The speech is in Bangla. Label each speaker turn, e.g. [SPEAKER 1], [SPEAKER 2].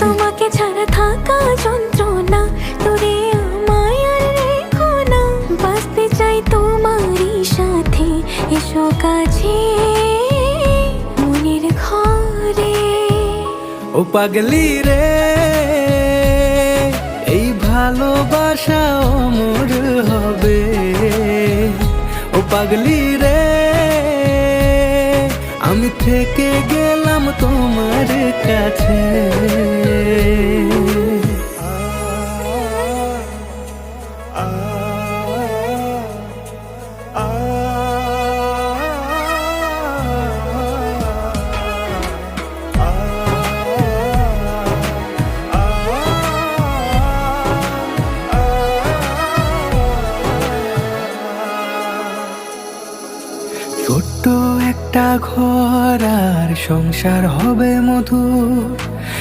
[SPEAKER 1] তোমাকে ছাড়া থাকা যন্ত্রণা, তোরে আমায় আর রেখো না। বাঁচতে চাই তোমারই সাথে, এসো কাছে মনের ঘরে।
[SPEAKER 2] ও পাগলি রে, এই ভালোবাসা অমর হবে। ও পাগলি রে, আমি থেকে গেলাম তোমার কাছে। ছোট্ট একটা ঘর আর সংসার হবে মধুর,